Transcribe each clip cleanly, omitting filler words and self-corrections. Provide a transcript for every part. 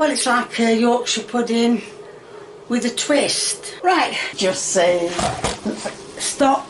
Well, it's like a Yorkshire pudding with a twist. Right, just saying. Stop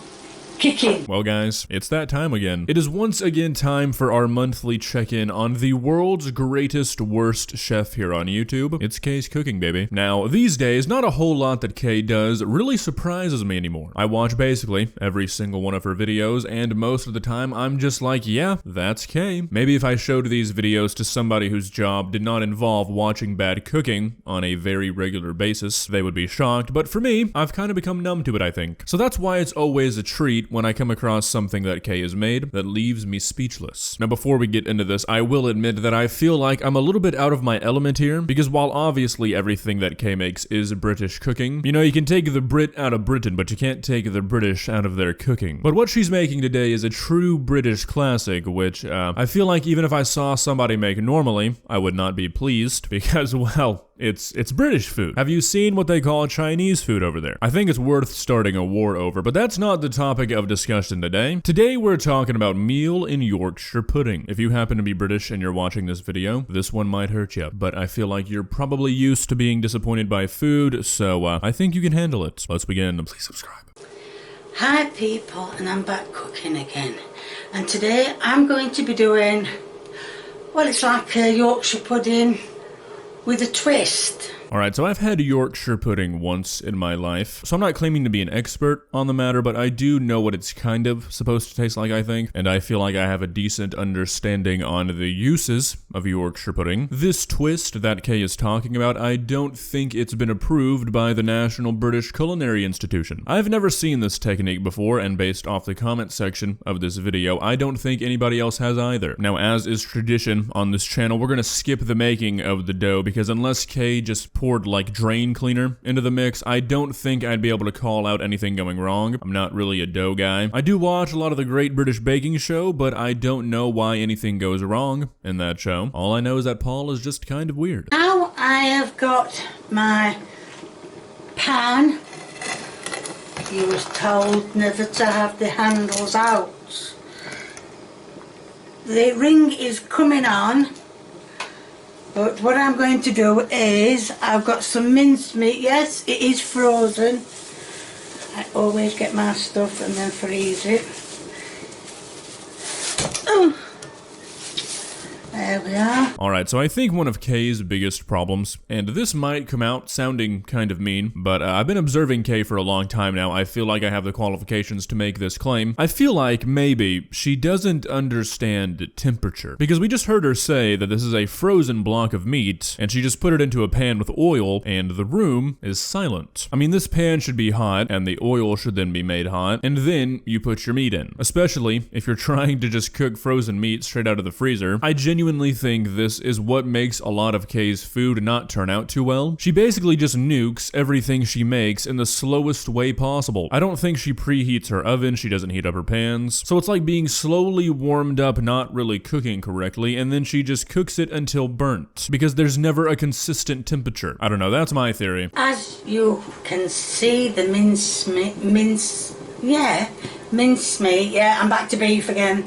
kicking. Well guys, it's that time again. It is once again time for our monthly check-in on the world's greatest worst chef here on YouTube. It's Kay's cooking, baby. Now, these days, not a whole lot that Kay does really surprises me anymore. I watch basically every single one of her videos, and most of the time I'm just like, yeah, that's Kay. Maybe if I showed these videos to somebody whose job did not involve watching bad cooking on a very regular basis, they would be shocked, but for me, I've kind of become numb to it, I think. So that's why it's always a treat when I come across something that Kay has made that leaves me speechless. Now before we get into this, I will admit that I feel like I'm a little bit out of my element here, because while obviously everything that Kay makes is British cooking, you know, you can take the Brit out of Britain, but you can't take the British out of their cooking. But what she's making today is a true British classic, which I feel like even if I saw somebody make normally, I would not be pleased, because, well, it's British food. Have you seen what they call Chinese food over there? I think it's worth starting a war over, but that's not the topic of discussion today. Today we're talking about meal in Yorkshire pudding. If you happen to be British and you're watching this video, this one might hurt you, but I feel like you're probably used to being disappointed by food, so I think you can handle it. Let's begin, and please subscribe. Hi people, and I'm back cooking again. And today I'm going to be doing, well, it's like a Yorkshire pudding with a twist. Alright, so I've had Yorkshire pudding once in my life, so I'm not claiming to be an expert on the matter, but I do know what it's kind of supposed to taste like, I think, and I feel like I have a decent understanding on the uses of Yorkshire pudding. This twist that Kay is talking about, I don't think it's been approved by the National British Culinary Institution. I've never seen this technique before, and based off the comment section of this video, I don't think anybody else has either. Now, as is tradition on this channel, we're gonna skip the making of the dough, because unless Kay just poured like drain cleaner into the mix, I don't think I'd be able to call out anything going wrong. I'm not really a dough guy. I do watch a lot of the Great British Baking Show, but I don't know why anything goes wrong in that show. All I know is that Paul is just kind of weird. Now I have got my pan. You was told never to have the handles out. The ring is coming on. But what I'm going to do is, I've got some mincemeat. Yes, it is frozen. I always get my stuff and then freeze it. Oh. There we are. Alright, so I think one of Kay's biggest problems, and this might come out sounding kind of mean, but I've been observing Kay for a long time now. I feel like I have the qualifications to make this claim. I feel like maybe she doesn't understand temperature, because we just heard her say that this is a frozen block of meat, and she just put it into a pan with oil, and the room is silent. I mean, this pan should be hot, and the oil should then be made hot, and then you put your meat in. Especially if you're trying to just cook frozen meat straight out of the freezer. I genuinely think this is what makes a lot of Kay's food not turn out too well. She basically just nukes everything she makes in the slowest way possible. I don't think she preheats her oven, she doesn't heat up her pans, so it's like being slowly warmed up, not really cooking correctly, and then she just cooks it until burnt, because there's never a consistent temperature. I don't know, that's my theory. As you can see, the mincemeat, yeah, I'm back to beef again,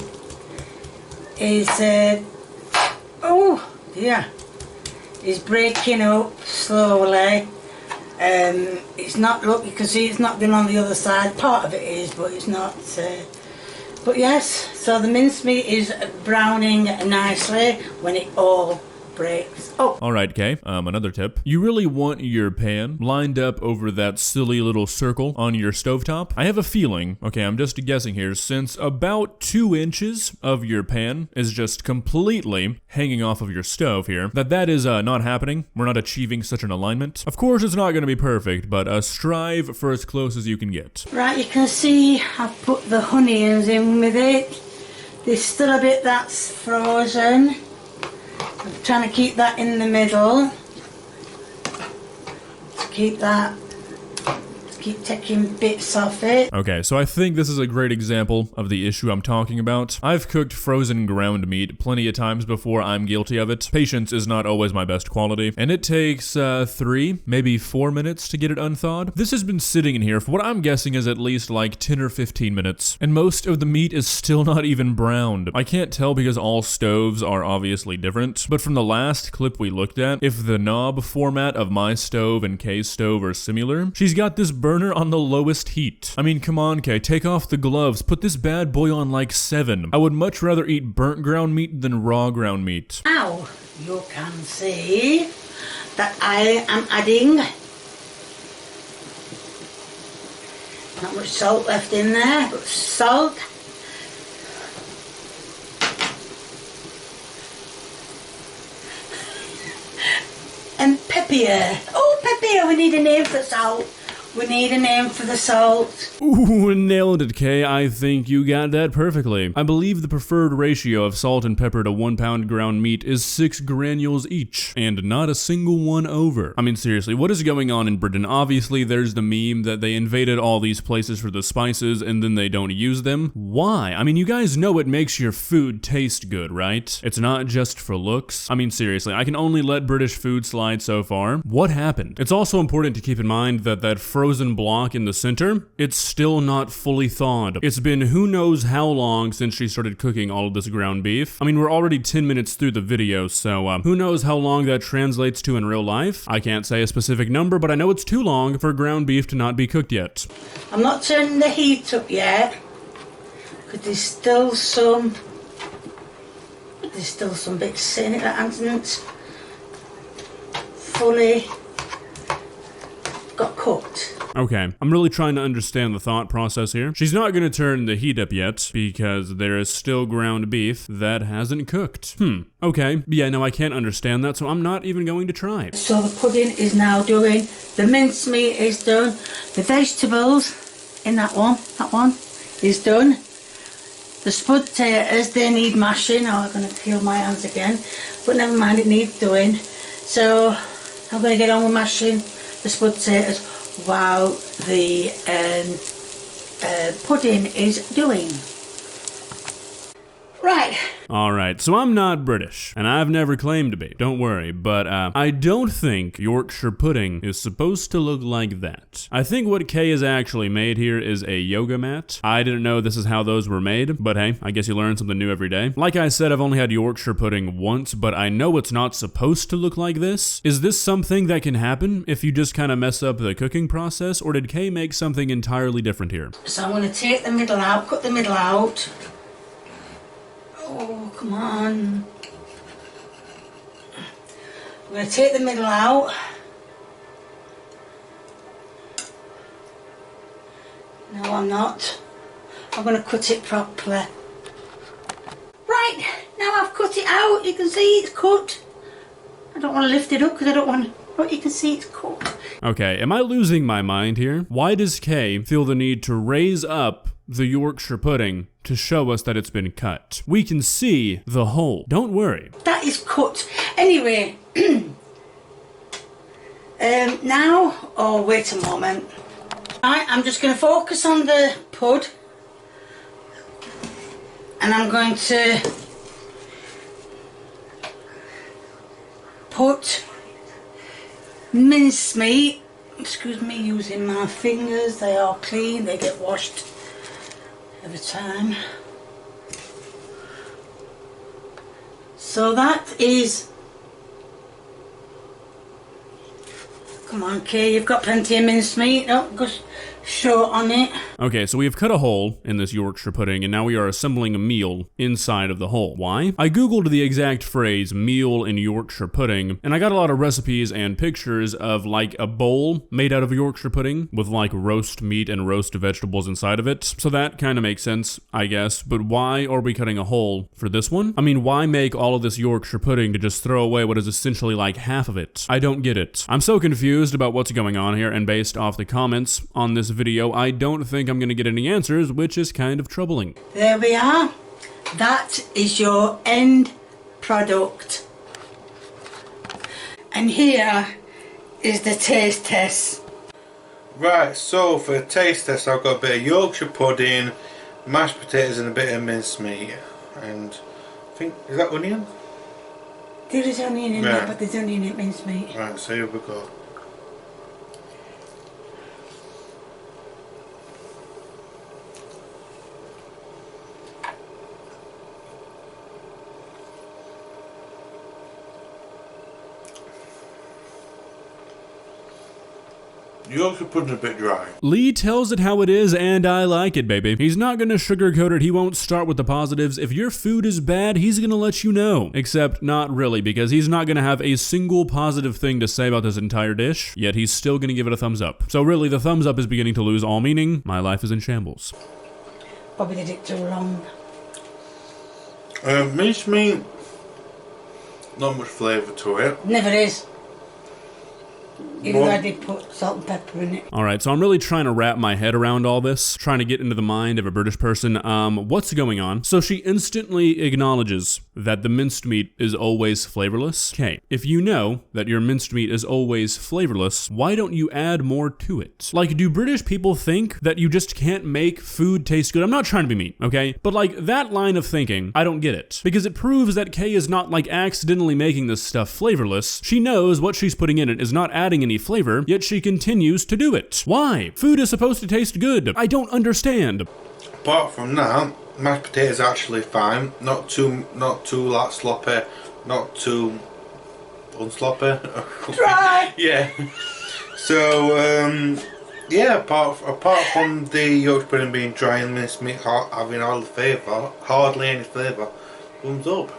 is oh dear, is breaking up slowly. It's not, look, you can see it's not been on the other side. Part of it is, but it's not. But yes, so the mincemeat is browning nicely when it all breaks. Oh. Alright, Kay, another tip. You really want your pan lined up over that silly little circle on your stovetop. I have a feeling, okay, I'm just guessing here, since about 2 inches of your pan is just completely hanging off of your stove here, that is not happening. We're not achieving such an alignment. Of course, it's not going to be perfect, but strive for as close as you can get. Right, you can see I've put the onions in with it. There's still a bit that's frozen. I'm trying to keep that in the middle, to keep keep taking bits off it. Okay, so I think this is a great example of the issue I'm talking about. I've cooked frozen ground meat plenty of times before. I'm guilty of it. Patience is not always my best quality, and it takes 3, maybe 4 minutes to get it unthawed. This has been sitting in here for what I'm guessing is at least like 10 or 15 minutes, and most of the meat is still not even browned. I can't tell because all stoves are obviously different, but from the last clip we looked at, if the knob format of my stove and Kay's stove are similar, she's got this burner on the lowest heat. I mean, come on, Kay, take off the gloves, put this bad boy on like 7. I would much rather eat burnt ground meat than raw ground meat. Now you can see that I am adding not much salt left in there, but salt. And pepper. Oh, pepper, we need a name for salt. We need a name for the salt. Ooh, nailed it, Kay. I think you got that perfectly. I believe the preferred ratio of salt and pepper to 1 pound ground meat is 6 granules each, and not a single one over. I mean, seriously, what is going on in Britain? Obviously, there's the meme that they invaded all these places for the spices and then they don't use them. Why? I mean, you guys know it makes your food taste good, right? It's not just for looks. I mean, seriously, I can only let British food slide so far. What happened? It's also important to keep in mind that that frozen block in the center, it's still not fully thawed. It's been who knows how long since she started cooking all of this ground beef. I mean, we're already 10 minutes through the video, so who knows how long that translates to in real life. I can't say a specific number, but I know it's too long for ground beef to not be cooked yet. I'm not turning the heat up yet, because there's still some bits in it that hasn't fully got cooked. Okay, I'm really trying to understand the thought process here. She's not gonna turn the heat up yet because there is still ground beef that hasn't cooked. Okay, yeah, no, I can't understand that, so I'm not even going to try. So the pudding is now doing, the mincemeat is done, the vegetables in that one is done. The spud taters, they need mashing. Oh, I'm gonna peel my hands again, but never mind, it needs doing. So I'm gonna get on with mashing the spud taters while the pudding is doing. Right. Alright, so I'm not British, and I've never claimed to be, don't worry, but I don't think Yorkshire pudding is supposed to look like that. I think what Kay has actually made here is a yoga mat. I didn't know this is how those were made, but hey, I guess you learn something new every day. Like I said, I've only had Yorkshire pudding once, but I know it's not supposed to look like this. Is this something that can happen if you just kind of mess up the cooking process, or did Kay make something entirely different here? So I'm going to take the middle out, cut the middle out. Oh, come on. I'm going to take the middle out. No, I'm not. I'm going to cut it properly. Right, now I've cut it out. You can see it's cut. I don't want to lift it up because I don't want to, but you can see it's cut. Okay, am I losing my mind here? Why does Kay feel the need to raise up the Yorkshire pudding to show us that it's been cut? We can see the hole. Don't worry. That is cut. Anyway, now, oh wait a moment. Right, I'm just going to focus on the pud, and I'm going to put mincemeat. Excuse me using my fingers, they are clean, they get washed every time. So that is, come on Kay, you've got plenty of mincemeat. Oh, go short on it. Okay, so we have cut a hole in this Yorkshire pudding, and now we are assembling a meal inside of the hole. Why? I googled the exact phrase meal in Yorkshire pudding, and I got a lot of recipes and pictures of like a bowl made out of Yorkshire pudding with like roast meat and roast vegetables inside of it. So that kind of makes sense, I guess, but why are we cutting a hole for this one? I mean, why make all of this Yorkshire pudding to just throw away what is essentially like half of it? I don't get it. I'm so confused about what's going on here, and based off the comments on this video, I don't think I'm gonna get any answers, which is kind of troubling. There we are. That is your end product. And here is the taste test. Right, so for a taste test I've got a bit of Yorkshire pudding, mashed potatoes and a bit of mincemeat. And I think, is that onion? There is onion in Yeah. there, but there's onion in mincemeat. Right, so here we go. Yorkshire pudding's a bit dry. Lee tells it how it is, and I like it, baby. He's not gonna sugarcoat it, he won't start with the positives. If your food is bad, he's gonna let you know. Except not really, because he's not gonna have a single positive thing to say about this entire dish, yet he's still gonna give it a thumbs up. So really, the thumbs up is beginning to lose all meaning. My life is in shambles. Probably did it too long. Mincemeat, not much flavour to it. Never is. Even though I did put salt and pepper in it. Alright, so I'm really trying to wrap my head around all this, trying to get into the mind of a British person. What's going on? So she instantly acknowledges that the minced meat is always flavorless. Okay, if you know that your minced meat is always flavorless, why don't you add more to it? Like, do British people think that you just can't make food taste good? I'm not trying to be mean, okay? But like, that line of thinking, I don't get it. Because it proves that Kay is not like accidentally making this stuff flavorless. She knows what she's putting in it is not adding any flavor, yet she continues to do it. Why? Food is supposed to taste good. I don't understand. Apart from that, mashed potatoes are actually fine. Not too like sloppy, not too unsloppy. Dry! Yeah. So yeah, apart from the Yorkshire pudding being dry and mincemeat having all the flavour, hardly any flavour, thumbs up.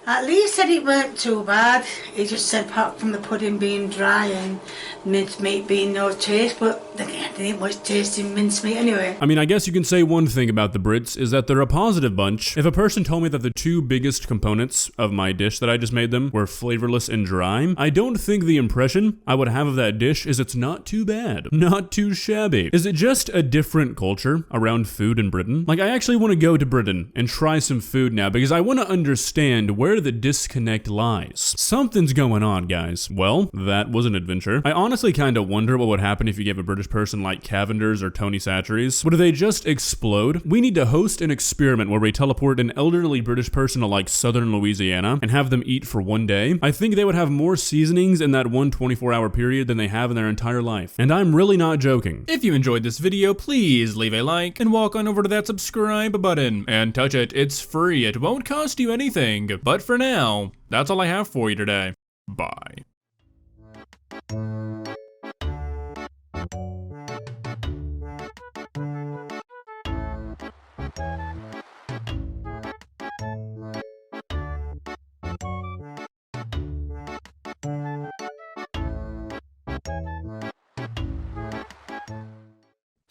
At least said it weren't too bad. He just said apart from the pudding being dry and mincemeat being no taste, but there ain't much taste in mincemeat anyway. I mean, I guess you can say one thing about the Brits is that they're a positive bunch. If a person told me that the two biggest components of my dish that I just made them were flavorless and dry, I don't think the impression I would have of that dish is it's not too bad, not too shabby. Is it just a different culture around food in Britain? Like, I actually want to go to Britain and try some food now because I want to understand where the disconnect lies. Something's going on, guys. Well, that was an adventure. I honestly kind of wonder what would happen if you gave a British person like Cavender's or Tony Chachere's. Would they just explode? We need to host an experiment where we teleport an elderly British person to like southern Louisiana and have them eat for one day. I think they would have more seasonings in that one 24-hour period than they have in their entire life. And I'm really not joking. If you enjoyed this video, please leave a like and walk on over to that subscribe button and touch it. It's free. It won't cost you anything. But for now, that's all I have for you today. Bye.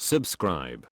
Subscribe.